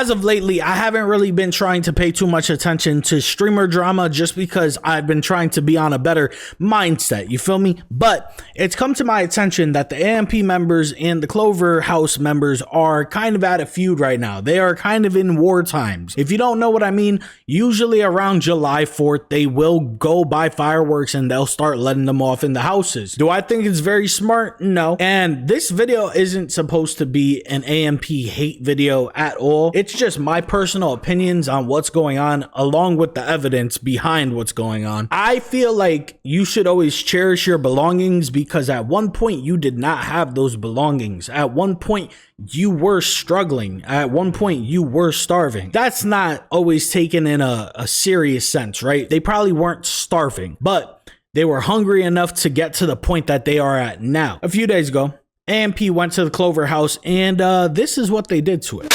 as of lately, I haven't really been trying to pay too much attention to streamer drama just because I've been trying to be on a better mindset, you feel me? But it's come to my attention that the AMP members and the Clover House members are kind of at a feud right now. They are kind of in war times. If you don't know what I mean, usually around July 4th, they will go buy fireworks and they'll start letting them off in the houses. Do I think it's very smart? No. And this video isn't supposed to be an AMP hate video at all. It's just my personal opinions on what's going on along with the evidence behind what's going on. I feel like you should always cherish your belongings because at one point you did not have those belongings. At one point you were struggling. At one point you were starving. That's not always taken in a serious sense, right? They probably weren't starving, but they were hungry enough to get to the point that they are at now. A few days ago, AMP went to the Clover house and this is what they did to it.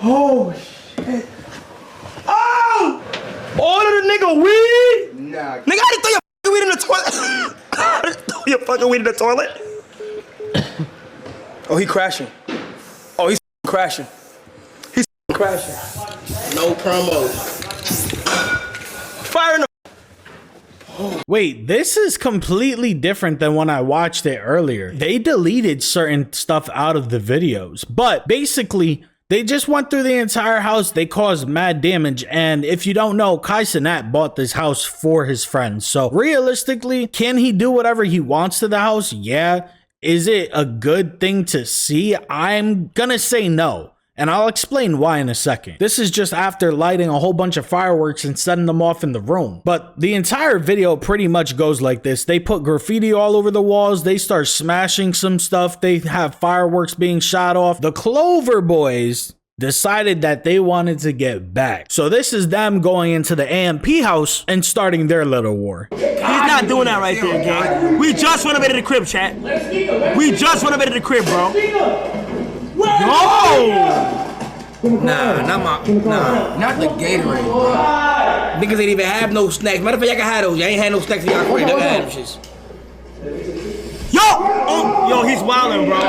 Oh shit. Oh! Order the nigga weed? Nah. Nigga, I didn't throw your fucking weed in the toilet. I didn't throw your fucking weed in the toilet. Oh, he crashing. Oh, he's crashing. He's crashing. No promo. Fire in the... Wait, this is completely different than when I watched it earlier. They deleted certain stuff out of the videos, but basically they just went through the entire house. They caused mad damage. And if you don't know, Kai Cenat bought this house for his friends. So realistically, can he do whatever he wants to the house? Yeah. Is it a good thing to see? I'm gonna say no. And I'll explain why in a second. This is just after lighting a whole bunch of fireworks and setting them off in the room. But the entire video pretty much goes like this. They put graffiti all over the walls. They start smashing some stuff. They have fireworks being shot off. The Clover Boys decided that they wanted to get back. So this is them going into the AMP house and starting their little war. He's not doing that right there, gang. We just went up into the crib, chat. We just went up into the crib, bro. No! Nah, not the Gatorade, bro. Niggas ain't even have no snacks. Matter of fact, y'all can have those. Y'all ain't had no snacks in y'all crib. Y'all can have them shits. Yo! Oh, yo, he's wildin', bro.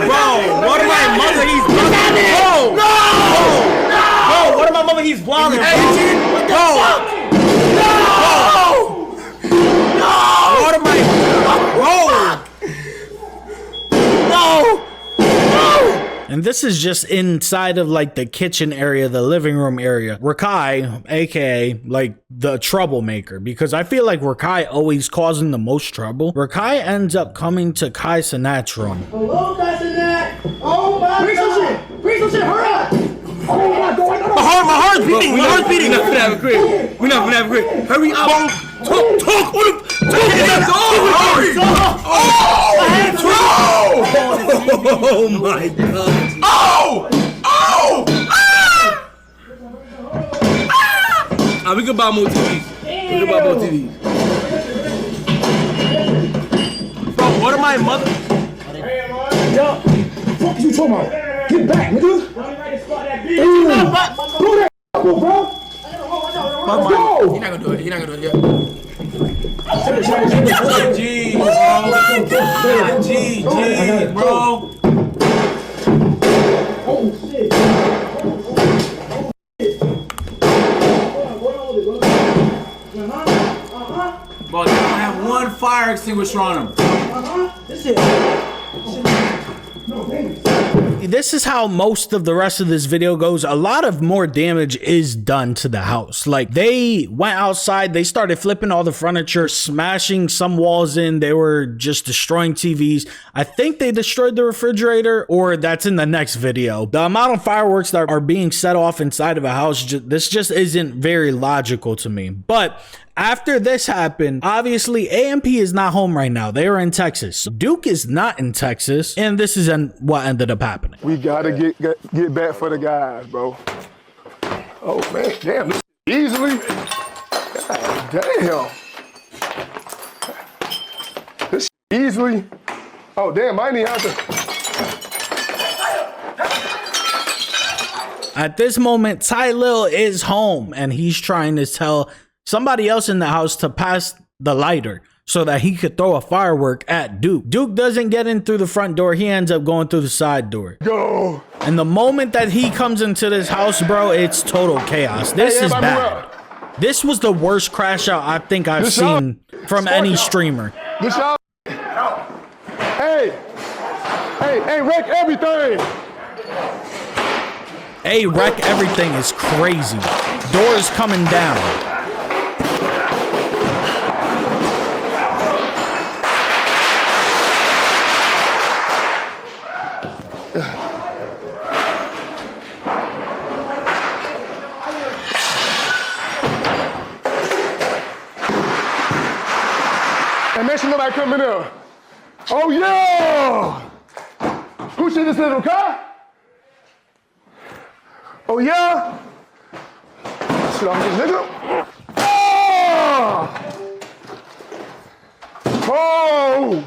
Bro, what am I mother? He's wildin'. Bro! No! Bro, what am I mother? He's wildin', bro. What the fuck? No! No! What am I? Bro! No! And this is just inside of like the kitchen area, the living room area. Rakai, aka like the troublemaker, because I feel like Rakai always causing the most trouble. Rakai ends up coming to Kai Cenat's room. Hello, Kai Cenat. Oh my God! Bring some shit, hurry up! Oh my God! My heart's beating. My heart's beating. We're not gonna have a crib. We're not gonna have a crib. Hurry up. Talk. Oh my God. We can buy more TVs. Bro, what am I mother? Yo, what you talking about? Get back, nigga! Blow that up, bro! Let's go! You're not gonna do it. Yeah. G, bro. Oh shit! Bro, they don't have one fire extinguisher on them. This shit. This is how most of the rest of this video goes. A lot of more damage is done to the house. Like they went outside, they started flipping all the furniture, smashing some walls in. They were just destroying TVs. I think they destroyed the refrigerator, or that's in the next video. The amount of fireworks that are being set off inside of a house, this just isn't very logical to me. But after this happened, obviously AMP is not home right now. They are in Texas. Duke is not in Texas, and this is what ended up happening. We gotta get back for the guys, bro. Oh man, damn, this easily. God damn. This easily. Oh damn, I didn't have to. At this moment, Ty Lil is home and he's trying to tell somebody else in the house to pass the lighter. so that he could throw a firework at Duke. Duke doesn't get in through the front door. He ends up going through the side door. Go. And the moment that he comes into this house, bro, it's total chaos. This is bad. This was the worst crash out I think I've seen from any streamer. This y'all. Hey, wreck everything. Hey, wreck everything is crazy. Doors coming down. And make sure nobody coming in. Oh yeah! Who shit this little car? Oh yeah? Shit on this nigga. Oh! Oh!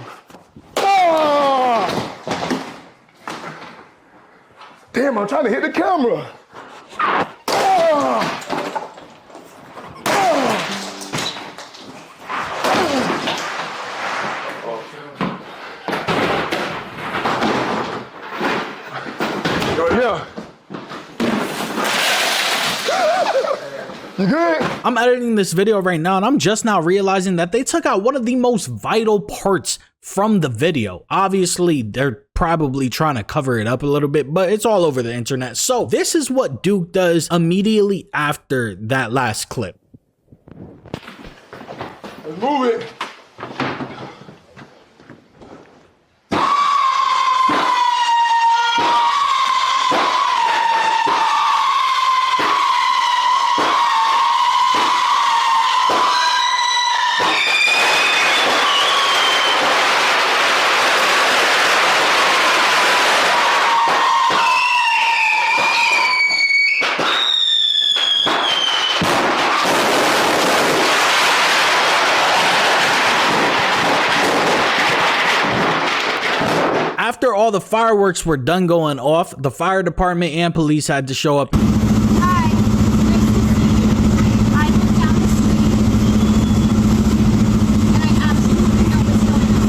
Damn, I'm trying to hit the camera. Oh! Yeah. You good? I'm editing this video right now and I'm just now realizing that they took out one of the most vital parts from the video. Obviously, they're probably trying to cover it up a little bit, but it's all over the internet. So this is what Duke does immediately after that last clip. Let's move it. After all the fireworks were done going off, the fire department and police had to show up. Hi, nice to see you. I live down the street, and I absolutely know what's going on.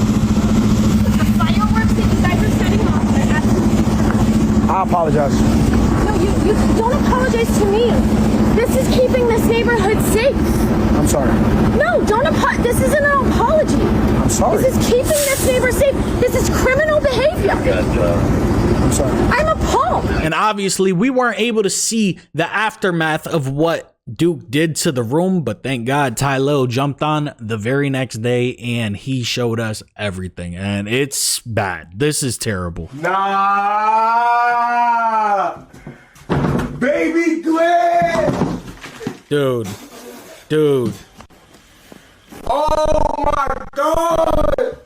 The fireworks that you guys are setting off are absolutely. I apologize. No, you don't apologize to me. This is keeping this neighborhood safe. I'm sorry. No, don't apologize. This isn't an apology. I'm sorry. This is keeping this neighbor safe. This is criminal behavior. I'm sorry. I'm appalled. And obviously we weren't able to see the aftermath of what Duke did to the room, but thank God Tylo jumped on the very next day and he showed us everything. And it's bad. This is terrible. Nah! Baby Glenn! Dude. Oh my God!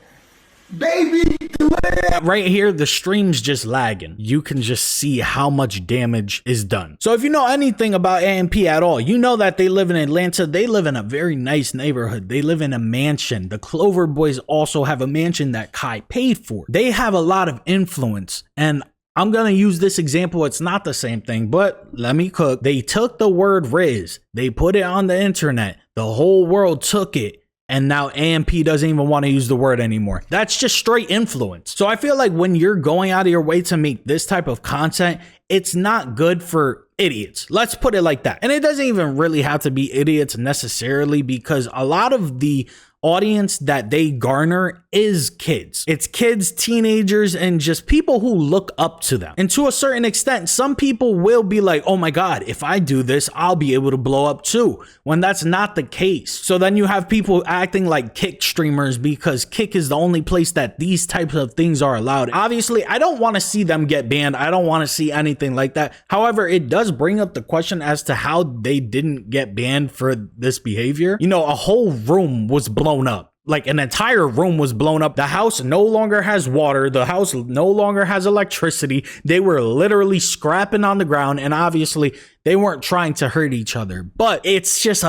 Baby Glenn! Right here, the stream's just lagging. You can just see how much damage is done. So if you know anything about AMP at all, you know that they live in Atlanta. They live in a very nice neighborhood. They live in a mansion. The Clover Boys also have a mansion that Kai paid for. They have a lot of influence, and I'm gonna use this example. It's not the same thing, but let me cook. They took the word Riz, they put it on the internet, the whole world took it, and now AMP doesn't even want to use the word anymore. That's just straight influence. So I feel like when you're going out of your way to make this type of content, it's not good for idiots. Let's put it like that. And it doesn't even really have to be idiots necessarily, because a lot of the audience that they garner is kids. It's kids, teenagers, and just people who look up to them. And to a certain extent, some people will be like, oh my God, if I do this, I'll be able to blow up too, when that's not the case. So then you have people acting like Kick streamers because Kick is the only place that these types of things are allowed. Obviously, I don't want to see them get banned. I don't want to see anything like that. However, it does bring up the question as to how they didn't get banned for this behavior. You know, a whole room was blown up. Like an entire room was blown up. The house no longer has water. The house no longer has electricity. They were literally scrapping on the ground, and obviously they weren't trying to hurt each other. But it's just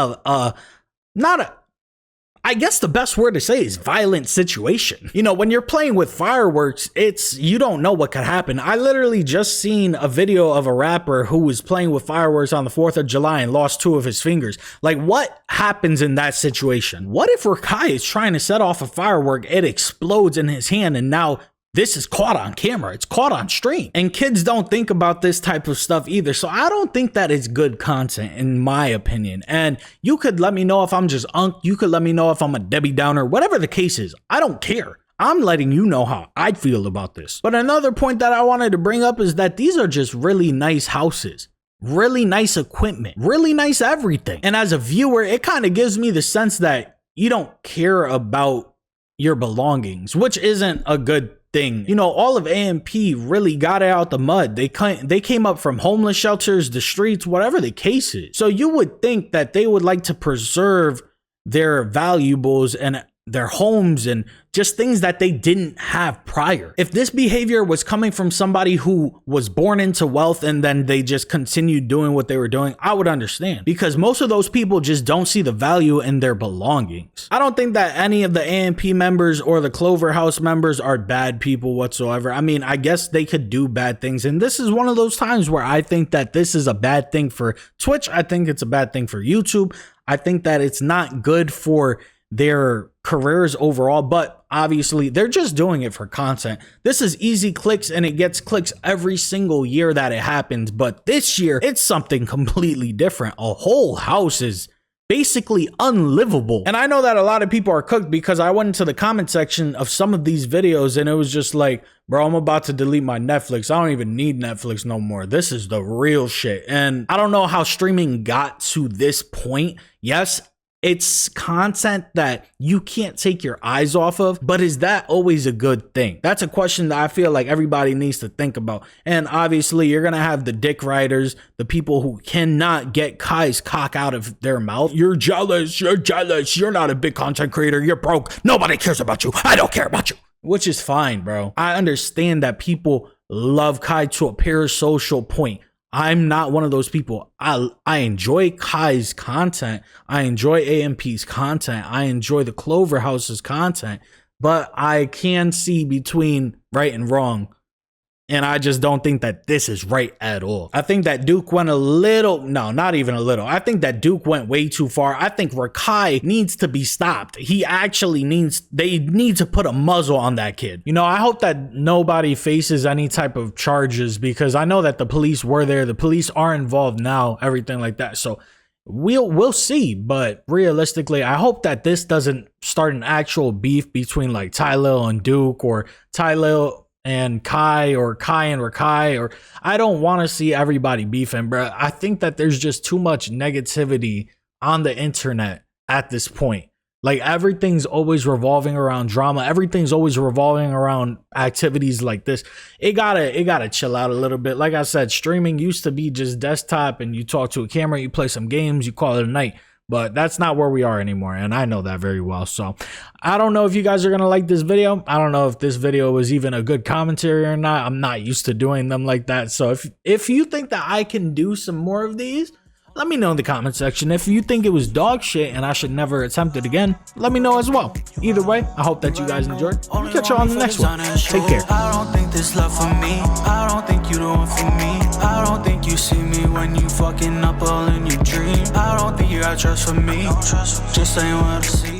I guess the best word to say is violent situation. You know, when you're playing with fireworks, you don't know what could happen. I literally just seen a video of a rapper who was playing with fireworks on the 4th of July and lost 2 of his fingers. Like, what happens in that situation? What if Rakai is trying to set off a firework, it explodes in his hand, and now this is caught on camera, it's caught on stream, and kids don't think about this type of stuff either. So I don't think that it's good content, in my opinion. And you could let me know if I'm just you could let me know if I'm a Debbie Downer, whatever the case is. I don't care. I'm letting you know how I feel about this. But another point that I wanted to bring up is that these are just really nice houses, really nice equipment, really nice everything. And as a viewer, it kind of gives me the sense that you don't care about your belongings, which isn't a good thing. You know, all of AMP really got it out the mud. They came up from homeless shelters, the streets, whatever the case is. So you would think that they would like to preserve their valuables and their homes and just things that they didn't have prior. If this behavior was coming from somebody who was born into wealth and then they just continued doing what they were doing, I would understand, because most of those people just don't see the value in their belongings. I don't think that any of the AMP members or the Clover House members are bad people whatsoever. I mean, I guess they could do bad things, and this is one of those times where I think that this is a bad thing for Twitch. I think it's a bad thing for YouTube. I think that it's not good for their careers overall, but obviously they're just doing it for content. This is easy clicks, and it gets clicks every single year that it happens, but this year it's something completely different. A whole house is basically unlivable. And I know that a lot of people are cooked because I went into the comment section of some of these videos and it was just like, bro, I'm about to delete my Netflix. I don't even need Netflix no more. This is the real shit. And I don't know how streaming got to this point. Yes, it's content that you can't take your eyes off of, but is that always a good thing? That's a question that I feel like everybody needs to think about. And obviously you're gonna have the dick riders, the people who cannot get Kai's cock out of their mouth. You're jealous, you're not a big content creator, you're broke, nobody cares about you, I don't care about you. Which is fine, bro. I understand that people love Kai to a parasocial point. I'm not one of those people. I enjoy Kai's content. I enjoy AMP's content. I enjoy the Clover House's content, but I can see between right and wrong. And I just don't think that this is right at all. I think that Duke went not even a little. I think that Duke went way too far. I think Rakai needs to be stopped. They need to put a muzzle on that kid. You know, I hope that nobody faces any type of charges, because I know that the police were there. The police are involved now, everything like that. So we'll see. But realistically, I hope that this doesn't start an actual beef between like Tylil and Duke, or Tylil and Kai, or Kai and Rakai, or I don't want to see everybody beefing, bro. I think that there's just too much negativity on the internet at this point. Like, everything's always revolving around drama. Everything's always revolving around activities like this. It gotta chill out a little bit. Like I said, streaming used to be just desktop and you talk to a camera, you play some games, you call it a night. But that's not where we are anymore, and I know that very well. So I don't know if you guys are gonna like this video. I don't know if this video was even a good commentary or not. I'm not used to doing them like that. So if you think that I can do some more of these, let me know in the comment section. If you think it was dog shit and I should never attempt it again, let me know as well. Either way, I hope that you guys enjoyed. I'll catch you on the next one. Take care. I don't think this love for me. I don't think you the one for me. I don't think you see me when you fucking up all in your dream. I don't think you got trust for me. Just ain't what I see.